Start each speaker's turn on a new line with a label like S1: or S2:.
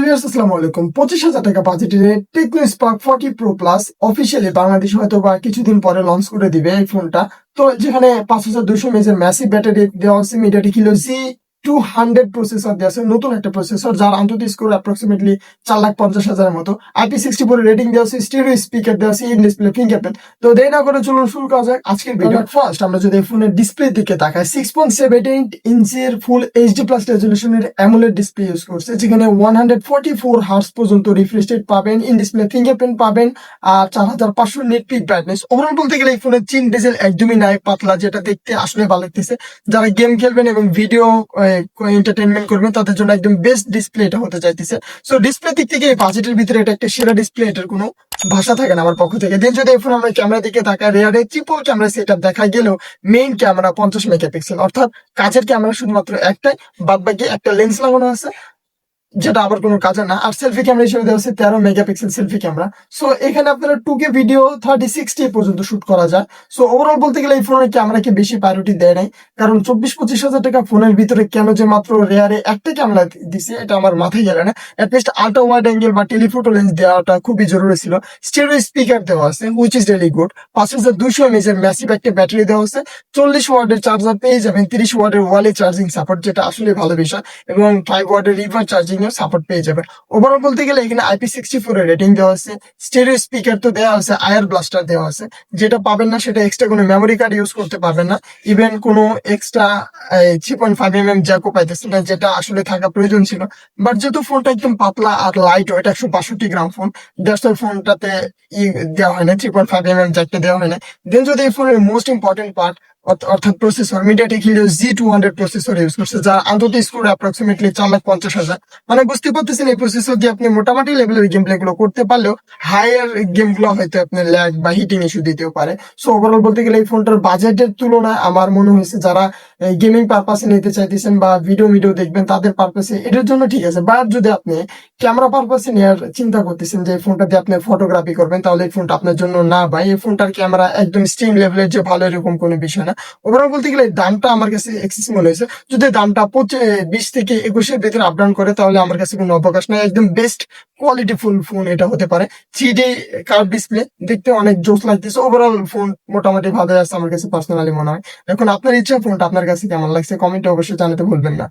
S1: Viewers আসসালামু আলাইকুম। 25,000 টাকা বাজেটের Tecno Spark 40 pro plus officially Bangladesh হয়তো বা কিছুদিন পরে লঞ্চ করে দিবে এই ফোনটা। তো যেখানে 5200 mAh এর ম্যাসিভ ব্যাটারি দেওয়া আছে, মিডিয়াটেক হিলিও G200 প্রসেসর দেওয়া আছে, নতুন একটা প্রসেসর যার আন্তত স্কোর অ্যাপ্রক্সিমেটলি 4,50,000 মতো। IP64 রেটিং দেওয়া আছে, স্টিরিও স্পিকার দেওয়া আছে, ইন ডিসপ্লে ফিঙ্গারপ্রিন্ট। তো দেরি না করে চলুন শুরু করা যাক আজকের ভিডিও। ফার্স্ট আমরা যদি ফোনের ডিসপ্লে দিকে তাকাই, 6.78 ইঞ্চের ফুল এইচডি প্লাস রেজলিউশনের অ্যামোলেড ডিসপ্লে ইউজ করছে, যেখানে 144 হার্টজ পর্যন্ত রিফ্রেশ রেট পাবেন, ইন ডিসপ্লে ফিঙ্গারপ্রিন্ট পাবেন, আর 4500 নিট পিক ব্রাইটনেস। ওভারঅল বলতে গেলে এই ফোনের চিন ডিজেল একদমই নাই, পাতলা, যেটা দেখতে আসলে ভালো লাগতেছে। যারা গেম খেলবেন এবং ভিডিও এন্টারটেনমেন্ট করবেন তাদের জন্য একদম বেস্ট ডিসপ্লে এটা হতে চাইতেছে। সো ডিসপ্লে দিক থেকে এই বাজেটের ভিতরে এটা একটা সেরা ডিসপ্লে, এটার কোনো ভাষা থাকে না আমার পক্ষ থেকে। দেন যদি এখন আমরা ক্যামেরা দিকে তাকাই, রেয়ারে ট্রিপল ক্যামেরা সেটআপ দেখা গেলেও মেইন ক্যামেরা 50 মেগাপিক্সেল, অর্থাৎ কাছের ক্যামেরা শুধুমাত্র একটাই, বাদ বাকি একটা লেন্স লাগানো আছে, যেটা আবার কোনো কাজে না। আর সেলফি ক্যামেরা হিসেবে দেওয়া হচ্ছে 13 মেগাপিক্সেল সেলফি ক্যামেরা। সো এখানে আপনারা 2K ভিডিও 30-60 পর্যন্ত শুট করা যায়। সো ওভারঅল বলতে গেলে এই ফোনের ক্যামেরাকে বেশি প্রায়োরিটি দেয় নাই, কারণ 24-25 হাজার টাকা ফোনের ভিতরে কেন যে মাত্র রেয়ারে একটা ক্যামেরা দিছে এটা আমার মাথায় গেল না। অ্যাটলিস্ট আল্ট্রা ওয়াইড অ্যাঙ্গেল বা টেলিফোটো লেন্স দেওয়াটা খুবই জরুরি ছিল। স্টেরিও স্পিকার দেওয়া আছে, which is really good. 5200 mAh এর ম্যাসিভ একটা ব্যাটারি দেওয়া আছে, 40 ওয়াটের চার্জার পেয়ে যাবেন, 30 ওয়াটের ওয়ালে চার্জিং সাপোর্ট, যেটা আসলে ভালো বিষয়, এবং 5 ওয়াটের রিভার্স চার্জিং এর সাপোর্ট পেয়ে যাবেন। ওভারঅল বলতে গেলে এখানে IP64 এর রেটিং দেওয়া আছে, স্টেরিও স্পিকার তো দেওয়া আছে, আয়ার ব্লাস্টার দেওয়া আছে, যেটা পাবেন না সেটা এক্সট্রা কোনো মেমোরি কার্ড ইউজ করতে পারবেন না, ইভেন কোনো এক্সট্রা 3.5 জ্যাকও পাইতেছেন না, যেটা আসলে থাকা প্রয়োজন ছিল। বাট যেহেতু ফোনটা একদম পাতলা আর light weight, 162 gram phone, that's why ফোনটাতে দেওয়া হয় না, 3.5 জ্যাকটা দেওয়া হয় না। দেন যদি এই ফোনের মোস্ট ইম্পর্টেন্ট পার্ট অর্থাৎ processor, MediaTek Helio G200 processor use করছে, যার আন্তত স্কোর অ্যাপ্রক্সিমেটলি 4,50,000। মানে বুঝতে পারতেছেন এই প্রসেসর দিয়ে আপনি মোটামুটি লেভেলের গেম প্লে গুলো করতে পারলেও হায়ার গেম গুলো হয়তো আপনার ল্যাগ বা হিটিং ইস্যু দিতেও পারে। সো ওভারঅল বলতে গেলে এই ফোনটার বাজেটের তুলনায় আমার মনে হয়েছে যারা গেমিং পারপাসে নিতে চাইতেছেন বা ভিডিও দেখবেন তাদের পারপাসে এটার জন্য ঠিক আছে। বাট যদি আপনি ক্যামেরা পারপাসে নেওয়ার চিন্তা করতেছেন যে এই ফোনটা দিয়ে আপনি ফটোগ্রাফি করবেন, তাহলে এই ফোনটা আপনার জন্য না ভাই। এই ফোনটার ক্যামেরা একদম স্ট্রিম লেভেলের যে ভালো এরকম কোনো বিষয় না। ওভারঅল বলতে গেলে দামটা আমার কাছে এক্সেস মনে হয়েছে। যদি দামটা 20 থেকে 21-এর ভিতরে আপ ডাউন করে তাহলে আমার কাছে কোনো অবকাশ নাই, একদম বেস্ট কোয়ালিটি ফুল ফোন এটা হতে পারে। 3D কার্ভ ডিসপ্লে দেখতে অনেক জোস লাগতেছে। ওভারঅল ফোন মোটামুটি ভালো আছে আমার কাছে পার্সোনালি মনে হয়। এখন আপনার ইচ্ছা ফোনটা আপনার কাছে কেমন লাগছে কমেন্টে অবশ্যই জানাতে ভুলবেন না।